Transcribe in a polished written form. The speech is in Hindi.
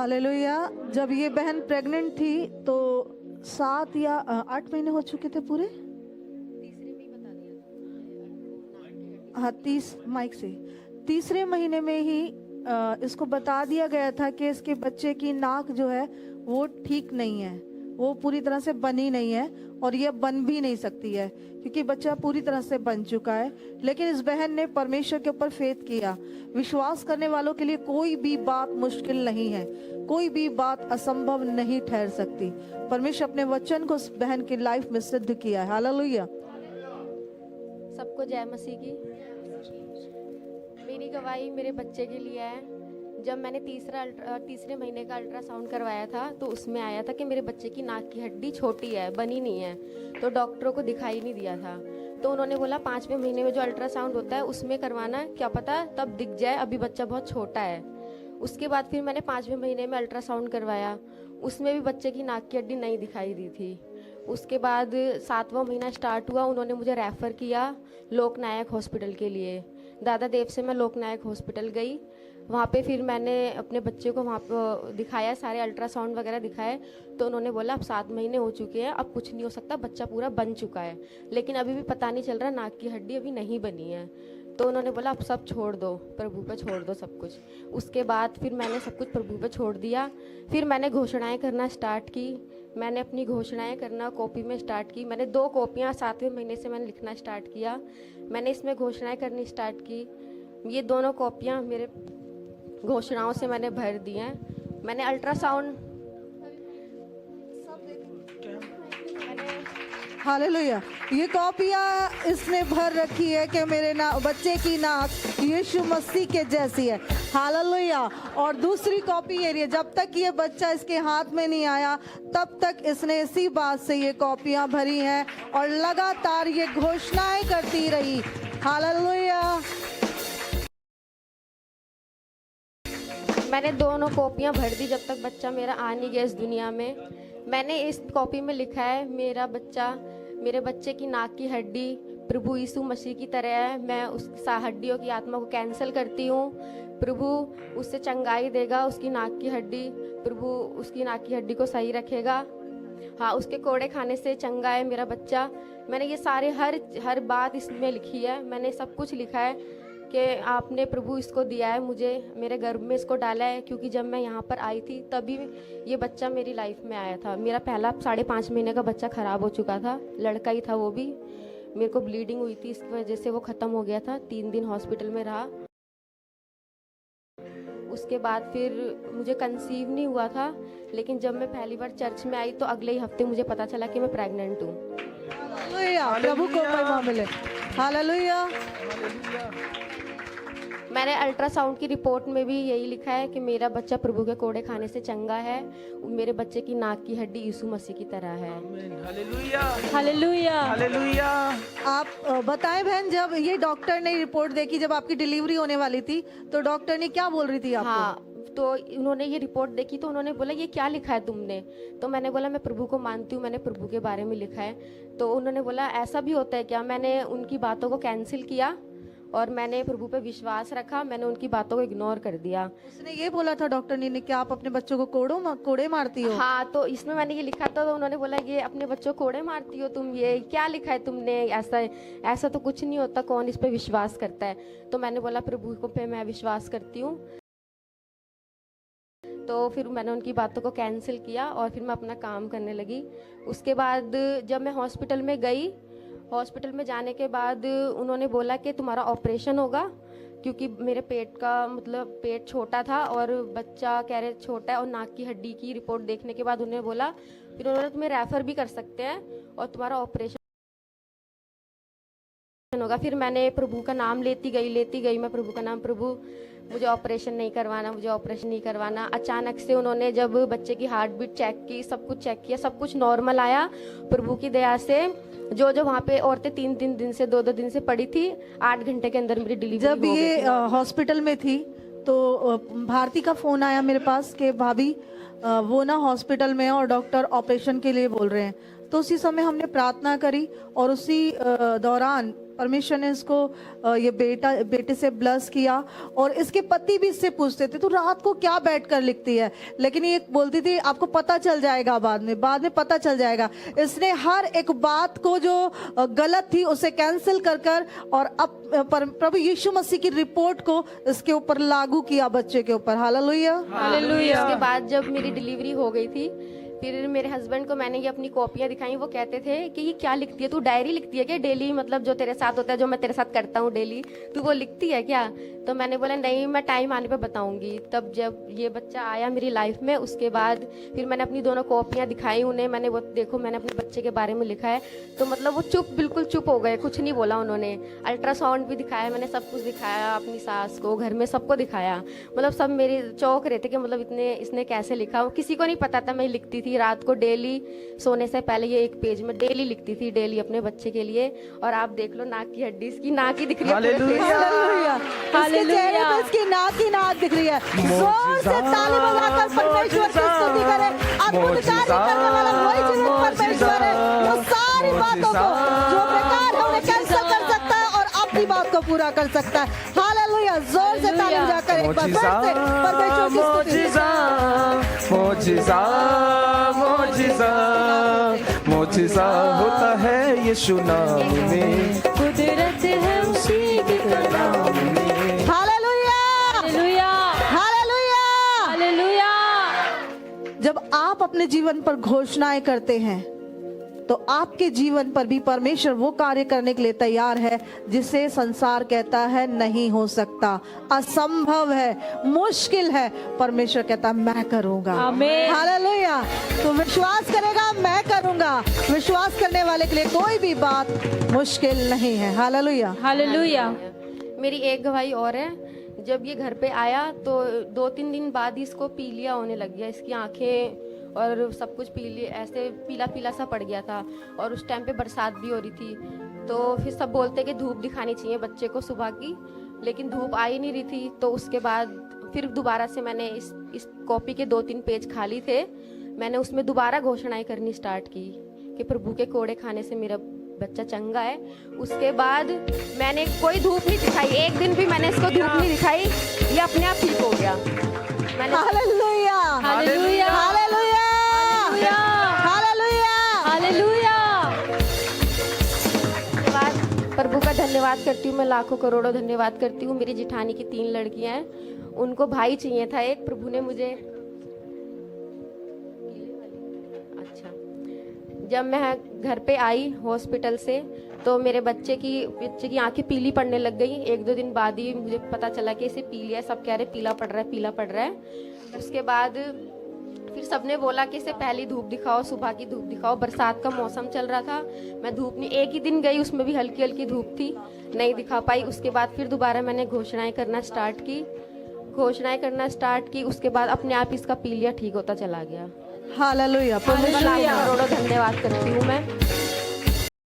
हालेलुया। जब ये बहन प्रेग्नेंट थी तो 7 या 8 महीने हो चुके थे पूरे। हाँ, 30 माइक से 3रे महीने में ही इसको बता दिया गया था कि इसके बच्चे की नाक जो है वो ठीक नहीं है, वो पूरी तरह से बनी नहीं है और ये बन भी नहीं सकती है क्योंकि बच्चा पूरी तरह से बन चुका है। लेकिन इस बहन ने परमेश्वर के ऊपर फेथ किया। विश्वास करने वालों के लिए कोई भी बात मुश्किल नहीं है, कोई भी बात असंभव नहीं ठहर सकती। परमेश्वर अपने वचन को उस बहन की लाइफ में सिद्ध किया है। हालेलुया। सबको जय मसीह की। मेरी गवाही मेरे बच्चे के लिए है। जब मैंने तीसरे महीने का अल्ट्रासाउंड करवाया था तो उसमें आया था कि मेरे बच्चे की नाक की हड्डी छोटी है, बनी नहीं है, तो डॉक्टरों को दिखाई नहीं दिया था। तो उन्होंने बोला 5वें महीने में जो अल्ट्रासाउंड होता है उसमें करवाना, क्या पता तब दिख जाए, अभी बच्चा बहुत छोटा है। उसके बाद फिर मैंने 5वें महीने में अल्ट्रासाउंड करवाया, उसमें भी बच्चे की नाक की हड्डी नहीं दिखाई दी थी। उसके बाद 7वां महीना स्टार्ट हुआ, उन्होंने मुझे रेफ़र किया लोकनायक हॉस्पिटल के लिए। दादा देव से मैं लोकनायक हॉस्पिटल गई। वहाँ पे फिर मैंने अपने बच्चे को वहाँ पर दिखाया, सारे अल्ट्रासाउंड वगैरह दिखाए, तो उन्होंने बोला अब 7 महीने हो चुके हैं, अब कुछ नहीं हो सकता, बच्चा पूरा बन चुका है, लेकिन अभी भी पता नहीं चल रहा, नाक की हड्डी अभी नहीं बनी है। तो उन्होंने बोला अब सब छोड़ दो, प्रभु पे छोड़ दो सब कुछ। उसके बाद फिर मैंने सब कुछ प्रभु पे छोड़ दिया। फिर मैंने घोषणाएं करना स्टार्ट की। मैंने अपनी घोषणाएं करना कॉपी में स्टार्ट की। मैंने 2 कॉपियाँ 7वें महीने से मैंने लिखना स्टार्ट किया। मैंने इसमें घोषणाएं करनी स्टार्ट की। ये दोनों कॉपियाँ मेरे घोषणाओं से मैंने भर दी हैं। मैंने अल्ट्रासाउंड हालेलुया। ये कॉपियाँ इसने भर रखी है कि मेरे बच्चे की नाक यीशु मसीह के जैसी है। हालेलुया। और दूसरी कॉपी ये रही है, जब तक ये बच्चा इसके हाथ में नहीं आया तब तक इसने इसी बात से ये कॉपियाँ भरी हैं और लगातार ये घोषणाएं करती रही। हालेलुया। मैंने दोनों कॉपियाँ भर दी जब तक बच्चा मेरा आ नहीं गया इस दुनिया में। मैंने इस कॉपी में लिखा है मेरे बच्चे की नाक की हड्डी प्रभु यीशु मसीह की तरह है। मैं उस हड्डियों की आत्मा को कैंसिल करती हूँ। प्रभु उससे चंगाई देगा, उसकी नाक की हड्डी, प्रभु उसकी नाक की हड्डी को सही रखेगा। हाँ, उसके कोड़े खाने से चंगा है मेरा बच्चा। मैंने ये सारे हर बात इसमें लिखी है। मैंने सब कुछ लिखा है कि आपने प्रभु इसको दिया है मुझे, मेरे गर्भ में इसको डाला है, क्योंकि जब मैं यहाँ पर आई थी तभी ये बच्चा मेरी लाइफ में आया था। मेरा पहला 5.5 महीने का बच्चा ख़राब हो चुका था, लड़का ही था वो भी। मेरे को ब्लीडिंग हुई थी, इसकी वजह से वो ख़त्म हो गया था। 3 दिन हॉस्पिटल में रहा। उसके बाद फिर मुझे कंसीव नहीं हुआ था, लेकिन जब मैं पहली बार चर्च में आई तो अगले ही हफ्ते मुझे पता चला कि मैं प्रेग्नेंट हूँ। प्रभु को महिमा मिले। हालेलुया। मैंने अल्ट्रासाउंड की रिपोर्ट में भी यही लिखा है कि मेरा बच्चा प्रभु के कोड़े खाने से चंगा है। मेरे बच्चे की नाक की हड्डी यीशु मसीह की तरह है। Hallelujah, hallelujah, hallelujah. आप बताएं बहन, जब ये डॉक्टर ने रिपोर्ट देखी, जब आपकी डिलीवरी होने वाली थी, तो डॉक्टर ने क्या बोल रही थी आपको? हाँ, तो उन्होंने ये रिपोर्ट देखी तो उन्होंने बोला ये क्या लिखा है तुमने? तो मैंने बोला मैं प्रभु को मानती हूँ, मैंने प्रभु के बारे में लिखा है। तो उन्होंने बोला ऐसा भी होता है क्या? मैंने उनकी बातों को कैंसिल किया और मैंने प्रभु पे विश्वास रखा। मैंने उनकी बातों को इग्नोर कर दिया। उसने ये बोला था डॉक्टर ने कि आप अपने बच्चों को कोड़े मारती हो। हाँ, तो इसमें मैंने ये लिखा था, तो उन्होंने बोला ये अपने बच्चों को कोड़े मारती हो तुम, ये क्या लिखा है तुमने? ऐसा तो कुछ नहीं होता, कौन इस पे विश्वास करता है? तो मैंने बोला प्रभु को पे मैं विश्वास करती हूँ। तो फिर मैंने उनकी बातों को कैंसिल किया और फिर मैं अपना काम करने लगी। उसके बाद जब मैं हॉस्पिटल में गई, हॉस्पिटल में जाने के बाद उन्होंने बोला कि तुम्हारा ऑपरेशन होगा, क्योंकि मेरे पेट का मतलब पेट छोटा था और बच्चा कह रहे छोटा है, और नाक की हड्डी की रिपोर्ट देखने के बाद उन्होंने बोला, फिर उन्होंने तुम्हें रेफ़र भी कर सकते हैं और तुम्हारा ऑपरेशन होगा। फिर मैंने प्रभु का नाम लेती गई मैं प्रभु का नाम, प्रभु मुझे ऑपरेशन नहीं करवाना, मुझे ऑपरेशन नहीं करवाना। अचानक से उन्होंने जब बच्चे की हार्ट बीट चेक की, सब कुछ चेक किया, सब कुछ नॉर्मल आया प्रभु की दया से। जो वहाँ पे औरतें 3-3 दिन से 2-2 दिन से पड़ी थी, 8 घंटे के अंदर मेरी डिलीवरी जब ये हॉस्पिटल में थी तो भारती का फोन आया मेरे पास कि भाभी वो ना हॉस्पिटल में है और डॉक्टर ऑपरेशन के लिए बोल रहे हैं। तो उसी समय हमने प्रार्थना करी और उसी दौरान परमेश्वर ने इसको ये बेटे से ब्लेस किया। और इसके पति भी इससे पूछते थे तू रात को क्या बैठकर लिखती है, लेकिन ये बोलती थी आपको पता चल जाएगा, बाद में पता चल जाएगा। इसने हर एक बात को जो गलत थी उसे कैंसिल कर और अब प्रभु यीशु मसीह की रिपोर्ट को इसके ऊपर लागू किया, बच्चे के ऊपर। Hallelujah hallelujah. उसके बाद जब मेरी डिलीवरी हो गई थी, फिर मेरे हस्बैंड को मैंने ये अपनी कॉपियां दिखाई। वो कहते थे कि ये क्या लिखती है, तू डायरी लिखती है क्या डेली, मतलब जो तेरे साथ होता है, जो मैं तेरे साथ करता हूँ डेली, तू वो लिखती है क्या? तो मैंने बोला नहीं, मैं टाइम आने पे बताऊंगी। तब जब ये बच्चा आया मेरी लाइफ में, उसके बाद फिर मैंने अपनी दोनों कॉपियां दिखाई उन्हें। मैंने वो देखो मैंने अपने बच्चे के बारे में लिखा है। तो मतलब वो बिल्कुल चुप हो गए, कुछ नहीं बोला उन्होंने। अल्ट्रासाउंड भी दिखाया मैंने, सब कुछ दिखाया अपनी सास को, घर में सबको दिखाया। मतलब सब मेरे चौंक रहे थे कि मतलब इसने कैसे लिखा। किसी को नहीं पता था मैं लिखती थी रात को डेली सोने से पहले, ये एक पेज में डेली लिखती थी, डेली अपने बच्चे के लिए। और आप देख लो नाक की हड्डी, इसकी नाक ही दिख रही है। हालेलुया, इसके चेहरे पे इसकी नाक दिख रही है। जोर से ताली बजाकर परमेश्वर की स्तुति करें। अद्भुत कार्य करने वाला वही जीवित परमेश्वर है, वो सारी बातों को जो बेकार है उन्हें कैंसिल कर सकता है और अपनी बात को पूरा कर सकता है। हालेलुया, जोर से ताली बजाकर एक बार फिर से परमेश्वर की स्तुति। मोजिज़ा मोजिज़ा मोजिज़ा होता है यीशु नाम में, कुदरत है उसी के कलाम में। Hallelujah, hallelujah, hallelujah, hallelujah. जब आप अपने जीवन पर घोषणाएं करते हैं तो आपके जीवन पर भी परमेश्वर वो कार्य करने के लिए तैयार है जिसे संसार कहता है नहीं हो सकता, असंभव है, मुश्किल है। परमेश्वर कहता मैं करूंगा। आमीन। हालेलुया। तो विश्वास करेगा मैं करूंगा। विश्वास करने वाले के लिए कोई भी बात मुश्किल नहीं है। Hallelujah, hallelujah. मेरी एक गवाही और है। जब ये घर पे आया तो 2-3 दिन बाद ही इसको पीलिया होने लग गया। इसकी आंखें और सब कुछ ऐसे पीला पीला सा पड़ गया था। और उस टाइम पे बरसात भी हो रही थी। तो फिर सब बोलते कि धूप दिखानी चाहिए बच्चे को सुबह की, लेकिन धूप आ ही नहीं रही थी। तो उसके बाद फिर दोबारा से मैंने इस कॉपी के 2-3 पेज खाली थे, मैंने उसमें दोबारा घोषणाएं करनी स्टार्ट की कि प्रभु के कोड़े खाने से मेरा बच्चा चंगा है। उसके बाद मैंने कोई धूप नहीं दिखाई, एक दिन भी मैंने इसको धूप नहीं दिखाई, ये अपने आप ठीक हो गया। मैंने hallelujah, hallelujah, hallelujah, hallelujah, hallelujah. प्रभु का धन्यवाद करती हूँ मैं, लाखों करोड़ों धन्यवाद करती हूँ। मेरी जिठानी की 3 लड़कियां हैं, उनको भाई चाहिए था एक, प्रभु ने मुझे। अच्छा, जब मैं घर पे आई हॉस्पिटल से तो मेरे बच्चे की आंखें पीली पड़ने लग गई। 1-2 दिन बाद ही मुझे पता चला कि इसे पीलिया, सब कह रहे पीला पड़ रहा है, पीला पड़ रहा है। उसके बाद फिर सबने बोला कि इसे पहली धूप दिखाओ, सुबह की धूप दिखाओ। बरसात का मौसम चल रहा था, मैं धूप नहीं, एक ही दिन गई, उसमें भी हल्की हल्की धूप थी, नहीं दिखा पाई। उसके बाद फिर दोबारा मैंने घोषणाएं करना स्टार्ट की। उसके बाद अपने आप इसका पीलिया ठीक होता चला गया। हालेलुया, करोड़ों धन्यवाद करती हूँ मैं।